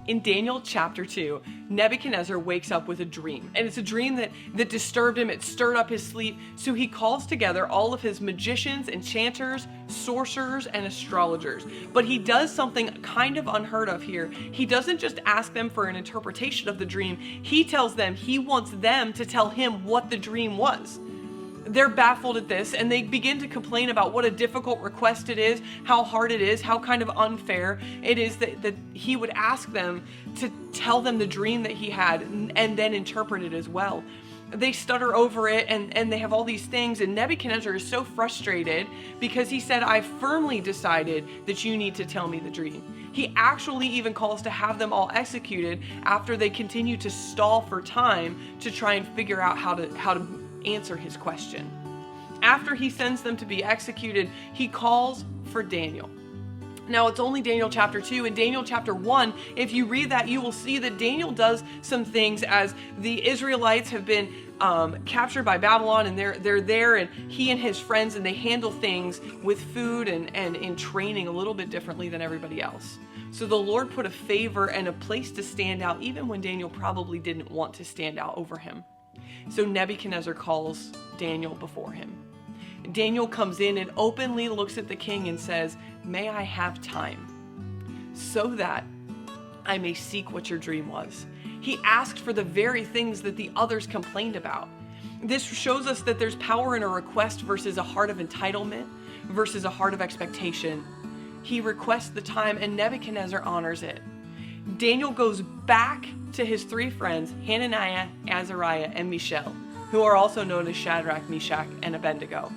In Daniel chapter 2, Nebuchadnezzar wakes up with a dream, and it's a dream that disturbed him. It stirred up his sleep. So he calls together all of his magicians, enchanters, sorcerers, and astrologers. But he does something kind of unheard of here. He doesn't just ask them for an interpretation of the dream. He tells them he wants them to tell him what the dream was. They're baffled at this, and they begin to complain about what a difficult request it is, how hard it is, how kind of unfair it is that he would ask them to tell them the dream that he had and then interpret it as well. They stutter over it, and they have all these things, and Nebuchadnezzar is so frustrated because he said, I firmly decided that you need to tell me the dream. He actually even calls to have them all executed after they continue to stall for time to try and figure out how to answer his question. After he sends them to be executed, he calls for Daniel. Now, it's only Daniel chapter 2. In Daniel chapter 1, if you read that, you will see that Daniel does some things as the Israelites have been captured by Babylon, and they're there, and he and his friends, and they handle things with food and in training a little bit differently than everybody else. So the Lord put a favor and a place to stand out, even when Daniel probably didn't want to stand out over him. So Nebuchadnezzar calls Daniel before him. Daniel comes in and openly looks at the king and says, may I have time so that I may seek what your dream was. He asked for the very things that the others complained about. This shows us that there's power in a request versus a heart of entitlement versus a heart of expectation. He requests the time, and Nebuchadnezzar honors it. Daniel goes back to his three friends, Hananiah, Azariah, and Mishael, who are also known as Shadrach, Meshach, and Abednego.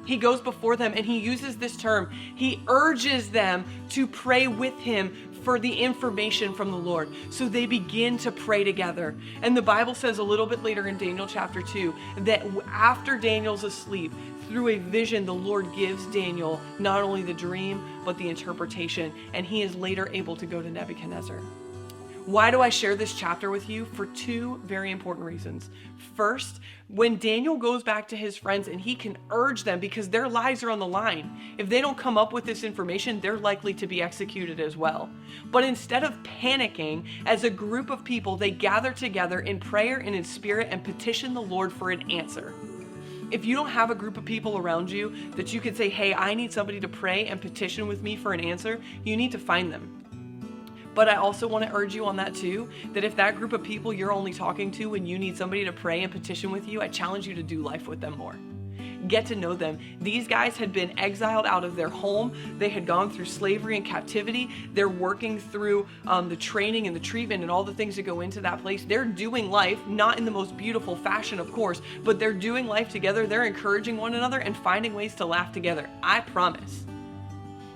He goes before them, and he uses this term. He urges them to pray with him for the information from the Lord. So they begin to pray together. And the Bible says a little bit later in Daniel chapter 2 that after Daniel's asleep, through a vision, the Lord gives Daniel not only the dream, but the interpretation, and he is later able to go to Nebuchadnezzar. Why do I share this chapter with you? For two very important reasons. First, when Daniel goes back to his friends and he can urge them because their lives are on the line. If they don't come up with this information, they're likely to be executed as well. But instead of panicking, as a group of people, they gather together in prayer and in spirit and petition the Lord for an answer. If you don't have a group of people around you that you could say, hey, I need somebody to pray and petition with me for an answer, you need to find them. But I also want to urge you on that too, that if that group of people you're only talking to when you need somebody to pray and petition with you, I challenge you to do life with them more. Get to know them. These guys had been exiled out of their home. They had gone through slavery and captivity. They're working through the training and the treatment and all the things that go into that place. They're doing life, not in the most beautiful fashion, of course, but they're doing life together. They're encouraging one another and finding ways to laugh together. I promise.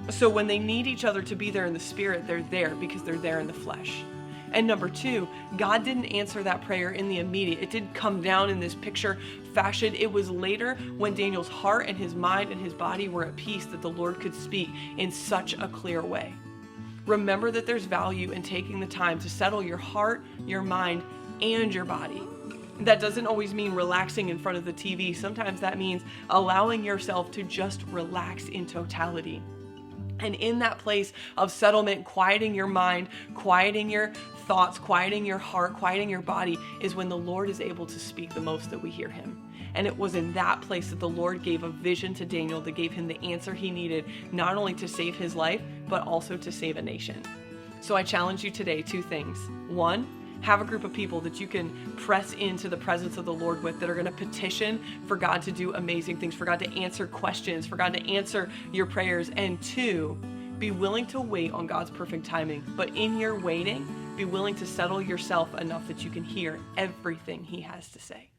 So when they need each other to be there in the spirit, they're there because they're there in the flesh. And number two, God didn't answer that prayer in the immediate. It didn't come down in this picture fashion. It was later when Daniel's heart and his mind and his body were at peace that the Lord could speak in such a clear way. Remember that there's value in taking the time to settle your heart, your mind, and your body. That doesn't always mean relaxing in front of the TV. Sometimes that means allowing yourself to just relax in totality. And in that place of settlement, quieting your mind, quieting your thoughts, quieting your heart, quieting your body is when the Lord is able to speak the most that we hear him. And it was in that place that the Lord gave a vision to Daniel that gave him the answer he needed, not only to save his life, but also to save a nation. So I challenge you today, two things. One, have a group of people that you can press into the presence of the Lord with that are going to petition for God to do amazing things, for God to answer questions, for God to answer your prayers. And two, be willing to wait on God's perfect timing. But in your waiting, be willing to settle yourself enough that you can hear everything he has to say.